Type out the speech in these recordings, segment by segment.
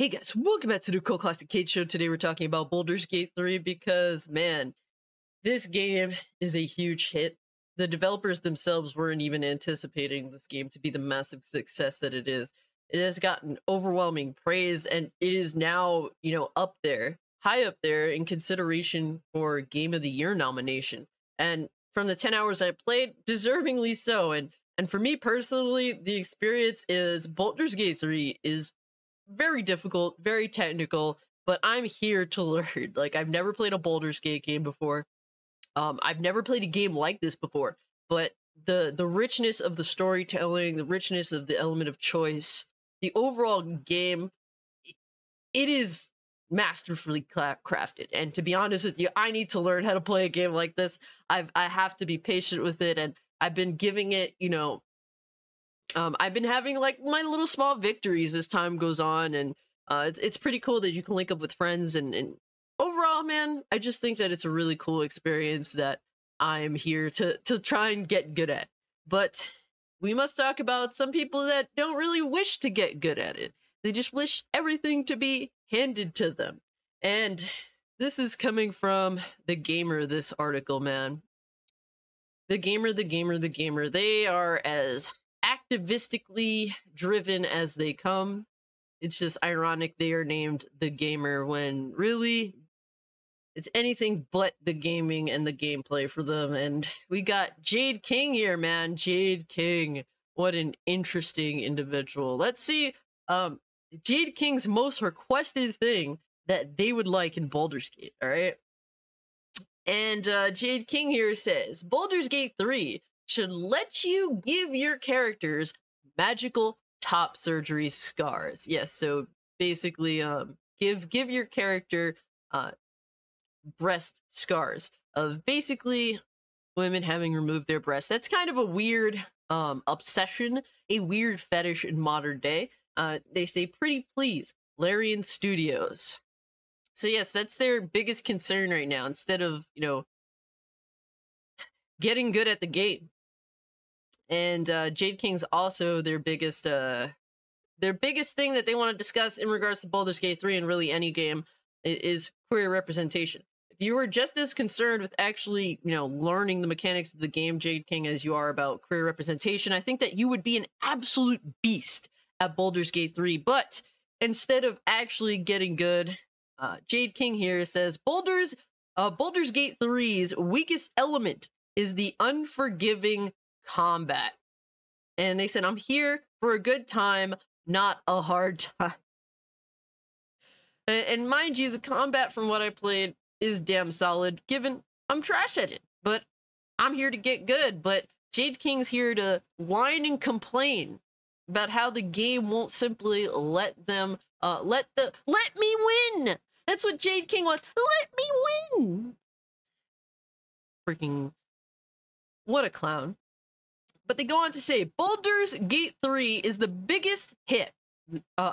Hey guys, welcome back to the Cult Classic Kate Show. Today we're talking about Baldur's Gate 3 because, man, this game is a huge hit. The developers themselves weren't even anticipating this game to be the massive success that it is. It has gotten overwhelming praise and it is now, up there, high up there in consideration for Game of the Year nomination. And from the 10 hours I played, deservingly so. And for me personally, the experience is Baldur's Gate 3 is very difficult, very technical, but I'm here to learn. Like, I've never played a Baldur's Gate game before. I've never played a game like this before, but the richness of the storytelling, the richness of the element of choice, the overall game, it is masterfully crafted. And to be honest with you, I need to learn how to play a game like this. I have to be patient with it, and I've been giving it, I've been having like my little small victories as time goes on, and it's pretty cool that you can link up with friends. And overall, man, I just think that it's a really cool experience that I'm here to try and get good at. But we must talk about some people that don't really wish to get good at it. They just wish everything to be handed to them. And this is coming from The Gamer, this article, man. The Gamer, the Gamer, the Gamer. They are as activistically driven as they come. It's just ironic they are named The Gamer when really it's anything but the gaming and the gameplay for them. And we got Jade King here, man. Jade King. What an interesting individual. Let's see Jade King's most requested thing that they would like in Baldur's Gate, all right? And Jade King here says, Baldur's Gate 3 should let you give your characters magical top surgery scars. Yes, so basically give your character breast scars of basically women having removed their breasts. That's kind of a weird obsession, a weird fetish in modern day. They say, pretty please, Larian Studios. So yes, that's their biggest concern right now. Instead of, getting good at the game. And Jade King's also their biggest thing that they want to discuss in regards to Baldur's Gate 3 and really any game is queer representation. If you were just as concerned with actually, learning the mechanics of the game, Jade King, as you are about queer representation, I think that you would be an absolute beast at Baldur's Gate 3. But instead of actually getting good, Jade King here says Baldur's Gate 3's weakest element is the unforgiving combat. And they said, I'm here for a good time, not a hard time. And mind you, the combat from what I played is damn solid, given I'm trash at it. But I'm here to get good. But Jade King's here to whine and complain about how the game won't simply let them let me win. That's what Jade King wants. Let me win. Freaking what a clown. But they go on to say Baldur's Gate 3 is the biggest hit,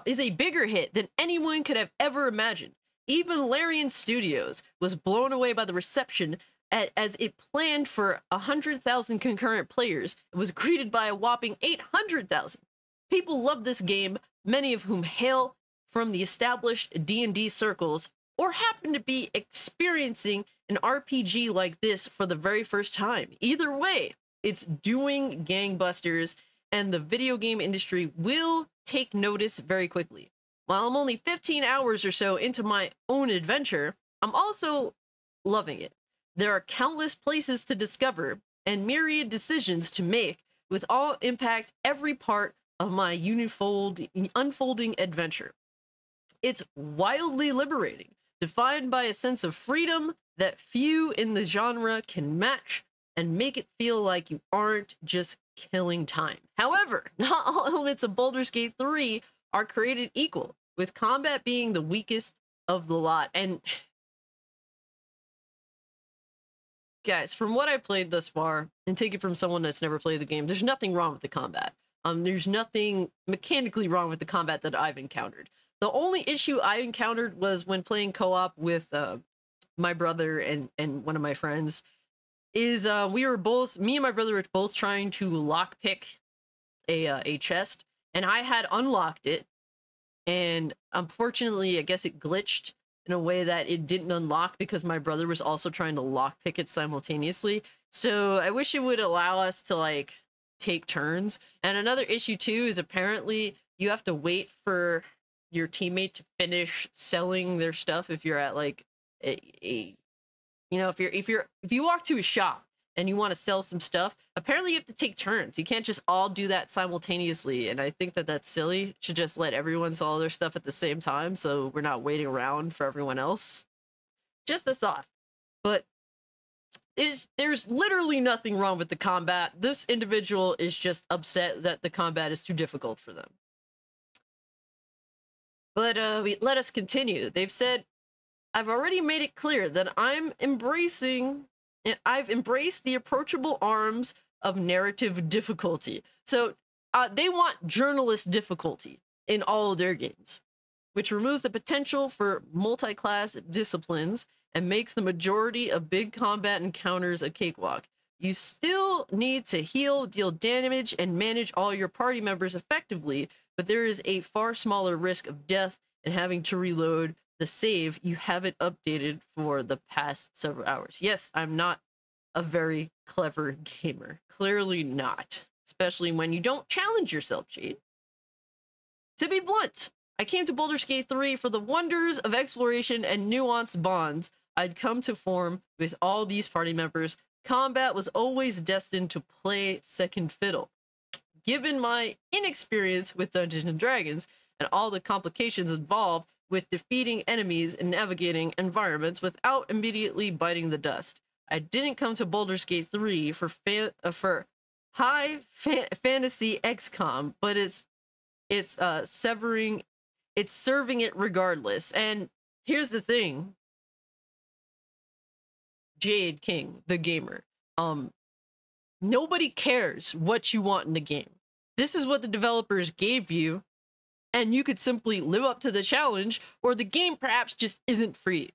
is a bigger hit than anyone could have ever imagined. Even Larian Studios was blown away by the reception as it planned for 100,000 concurrent players. It was greeted by a whopping 800,000. People love this game, many of whom hail from the established D&D circles or happen to be experiencing an RPG like this for the very first time. Either way, it's doing gangbusters, and the video game industry will take notice very quickly. While I'm only 15 hours or so into my own adventure, I'm also loving it. There are countless places to discover and myriad decisions to make, with all impact every part of my unfolding adventure. It's wildly liberating, defined by a sense of freedom that few in the genre can match, and make it feel like you aren't just killing time. However, not all elements of Baldur's Gate 3 are created equal, with combat being the weakest of the lot. And guys, from what I played thus far, and take it from someone that's never played the game, there's nothing wrong with the combat. There's nothing mechanically wrong with the combat that I've encountered. The only issue I encountered was when playing co-op with my brother and one of my friends. Me and my brother were both trying to lockpick a chest, and I had unlocked it, and unfortunately, I guess it glitched in a way that it didn't unlock because my brother was also trying to lockpick it simultaneously. So I wish it would allow us to like take turns. And another issue too is apparently you have to wait for your teammate to finish selling their stuff if you're at like a you know, if you walk to a shop and you want to sell some stuff, apparently you have to take turns. You can't just all do that simultaneously. And I think that that's silly. Should just let everyone sell their stuff at the same time so we're not waiting around for everyone else. Just a thought. But there's literally nothing wrong with the combat. This individual is just upset that the combat is too difficult for them. But let us continue. They've said, I've already made it clear that I've embraced the approachable arms of narrative difficulty. So they want journalist difficulty in all of their games, which removes the potential for multi-class disciplines and makes the majority of big combat encounters a cakewalk. You still need to heal, deal damage, and manage all your party members effectively, but there is a far smaller risk of death and having to reload the save you haven't updated for the past several hours. Yes, I'm not a very clever gamer. Clearly not. Especially when you don't challenge yourself, Jade. To be blunt, I came to Baldur's Gate 3 for the wonders of exploration and nuanced bonds I'd come to form with all these party members. Combat was always destined to play second fiddle. Given my inexperience with Dungeons & Dragons and all the complications involved with defeating enemies and navigating environments without immediately biting the dust. I didn't come to Baldur's Gate 3 for high fantasy XCOM, but it's serving it regardless. And here's the thing, Jade King, the gamer, nobody cares what you want in the game. This is what the developers gave you, and you could simply live up to the challenge, or the game perhaps just isn't for you.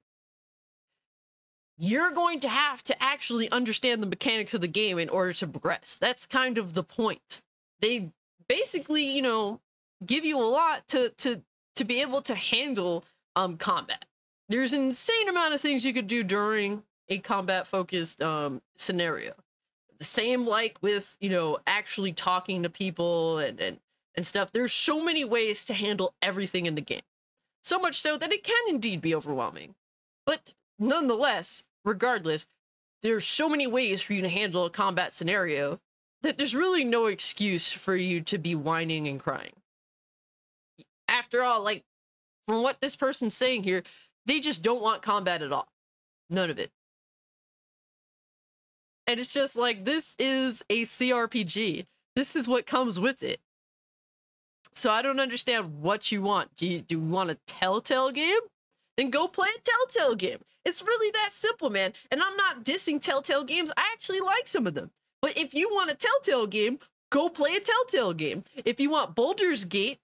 You're going to have to actually understand the mechanics of the game in order to progress. That's kind of the point. They basically, you know, give you a lot to be able to handle combat. There's an insane amount of things you could do during a combat-focused scenario. The same like with, you know, actually talking to people and stuff. There's so many ways to handle everything in the game. So much so that it can indeed be overwhelming. But nonetheless, regardless, there's so many ways for you to handle a combat scenario that there's really no excuse for you to be whining and crying. After all, like, from what this person's saying here, they just don't want combat at all. None of it. And it's just like, this is a CRPG. This is what comes with it. So I don't understand what you want. Do you want a Telltale game? Then go play a Telltale game. It's really that simple, man. And I'm not dissing Telltale games. I actually like some of them. But if you want a Telltale game, go play a Telltale game. If you want Baldur's Gate,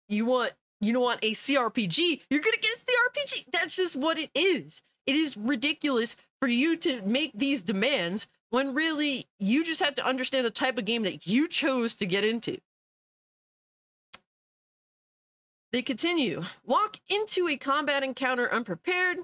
you want a CRPG, you're gonna get a CRPG. That's just what it is. It is ridiculous for you to make these demands when really you just have to understand the type of game that you chose to get into. They continue. Walk into a combat encounter unprepared,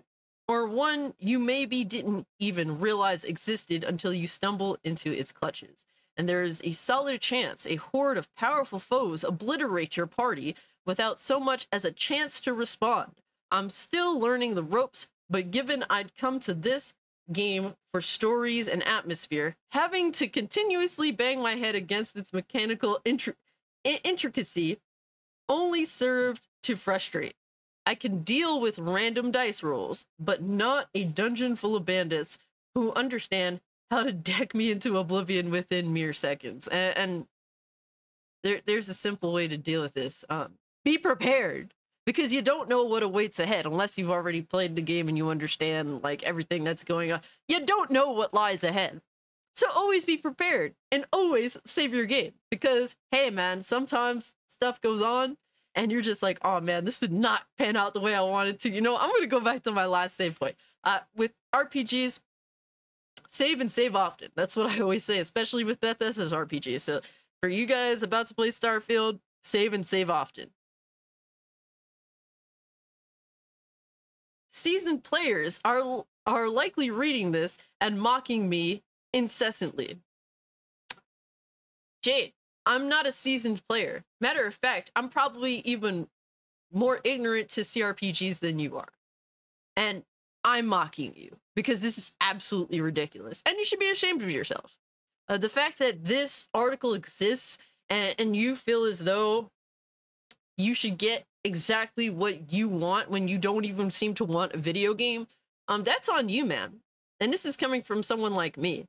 or one you maybe didn't even realize existed until you stumble into its clutches. And there is a solid chance a horde of powerful foes obliterate your party without so much as a chance to respond. I'm still learning the ropes, but given I'd come to this game for stories and atmosphere, having to continuously bang my head against its mechanical intricacy only served to frustrate. I can deal with random dice rolls, but not a dungeon full of bandits who understand how to deck me into oblivion within mere seconds. And there's a simple way to deal with this. Be prepared, because you don't know what awaits ahead unless you've already played the game and you understand like everything that's going on. You don't know what lies ahead. So always be prepared and always save your game, because hey man, sometimes stuff goes on and you're just like, oh man, this did not pan out the way I wanted to. You know, I'm going to go back to my last save point. With RPGs, save and save often. That's what I always say, especially with Bethesda's RPGs. So for you guys about to play Starfield, save and save often. seasoned players are likely reading this and mocking me incessantly. Jade, I'm not a seasoned player. Matter of fact, I'm probably even more ignorant to CRPGs than you are. And I'm mocking you because this is absolutely ridiculous. And you should be ashamed of yourself. The fact that this article exists and you feel as though you should get exactly what you want when you don't even seem to want a video game, that's on you, man. And this is coming from someone like me,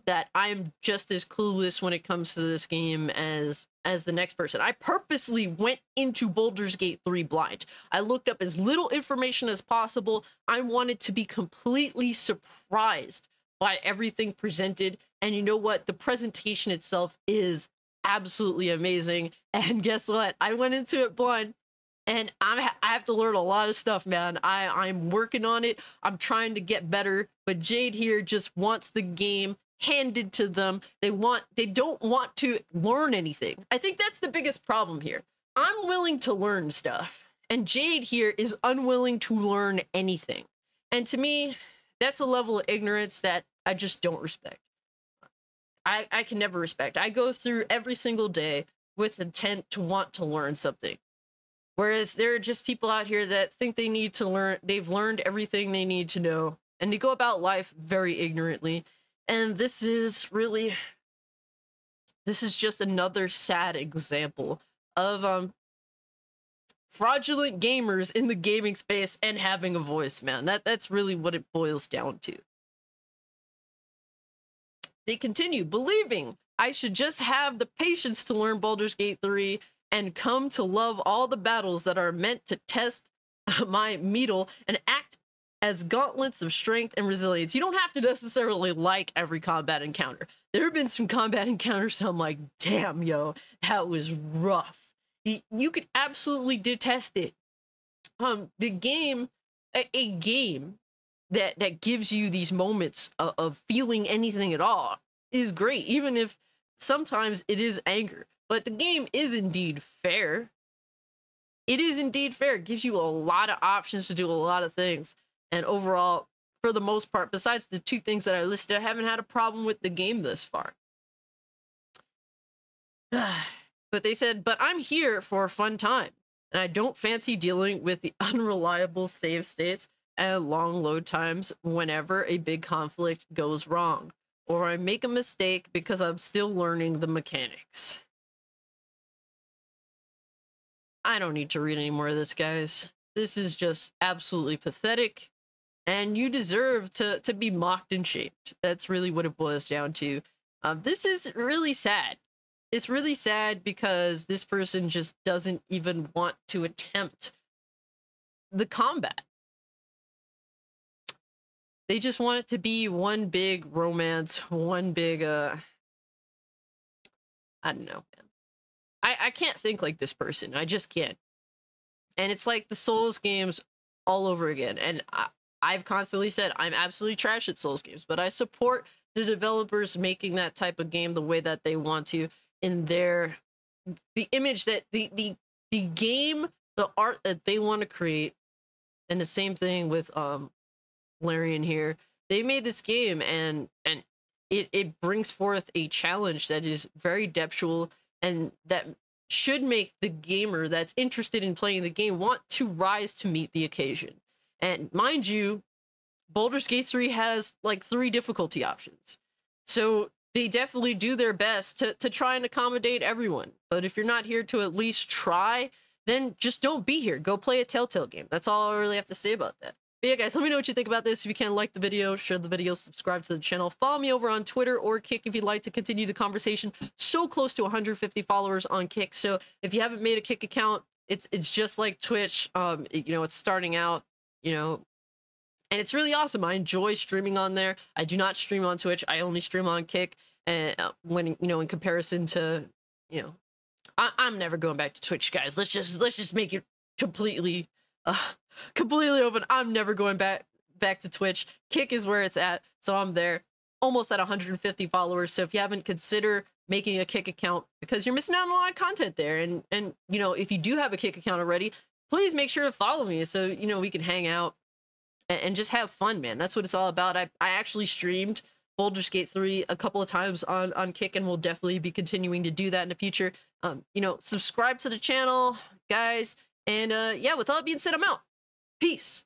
that I'm just as clueless when it comes to this game as the next person. I purposely went into Baldur's Gate 3 blind. I looked up as little information as possible. I wanted to be completely surprised by everything presented. And you know what? The presentation itself is absolutely amazing. And guess what? I went into it blind. And I have to learn a lot of stuff, man. I'm working on it. I'm trying to get better. But Jade here just wants the game handed to them. They don't want to learn anything. I think that's the biggest problem here. I'm willing to learn stuff. And Jade here is unwilling to learn anything. And to me, that's a level of ignorance that I just don't respect. I can never respect. I go through every single day with intent to want to learn something. Whereas there are just people out here that think they need to learn, they've learned everything they need to know, and they go about life very ignorantly. And this is just another sad example of fraudulent gamers in the gaming space and having a voice, man. That's really what it boils down to. They continue, believing I should just have the patience to learn Baldur's Gate 3 and come to love all the battles that are meant to test my mettle and act as gauntlets of strength and resilience. You don't have to necessarily like every combat encounter. There have been some combat encounters that I'm like, damn, yo, that was rough. You could absolutely detest it. The game, a game that gives you these moments of feeling anything at all is great, even if sometimes it is anger. But the game is indeed fair. It is indeed fair. It gives you a lot of options to do a lot of things. And overall, for the most part, besides the two things that I listed, I haven't had a problem with the game thus far. But they said, but I'm here for a fun time. And I don't fancy dealing with the unreliable save states and long load times whenever a big conflict goes wrong. Or I make a mistake because I'm still learning the mechanics. I don't need to read any more of this, guys. This is just absolutely pathetic. And you deserve to be mocked and shamed. That's really what it boils down to. This is really sad. It's really sad because this person just doesn't even want to attempt the combat. They just want it to be one big romance, one big, I don't know, man. I can't think like this person. I just can't. And it's like the Souls games all over again. And I've constantly said I'm absolutely trash at Souls games, but I support the developers making that type of game the way that they want to, in the image that the game, the art that they want to create. And the same thing with Larian here. They made this game and it brings forth a challenge that is very depthful and that should make the gamer that's interested in playing the game want to rise to meet the occasion. And mind you, Baldur's Gate 3 has like 3 difficulty options. So they definitely do their best to try and accommodate everyone. But if you're not here to at least try, then just don't be here. Go play a Telltale game. That's all I really have to say about that. But yeah, guys, let me know what you think about this. If you can, like the video, share the video, subscribe to the channel. Follow me over on Twitter or Kick if you'd like to continue the conversation. So close to 150 followers on Kick. So if you haven't made a Kick account, it's just like Twitch. You know, it's starting out, you know, and it's really awesome. I enjoy streaming on there. I do not stream on Twitch. I only stream on Kick. And when, you know, in comparison to, you know, I'm never going back to Twitch, guys. Let's just make it completely open. I'm never going back to Twitch. Kick is where it's at, so I'm there, almost at 150 followers. So if you haven't considered making a Kick account, because you're missing out on a lot of content there, and you know, if you do have a Kick account already, please make sure to follow me so you know we can hang out. and just have fun, man. That's what it's all about. I actually streamed Baldur's Gate 3 a couple of times on Kick, and we'll definitely be continuing to do that in the future. You know, subscribe to the channel, guys. And yeah, with all that being said, I'm out. Peace.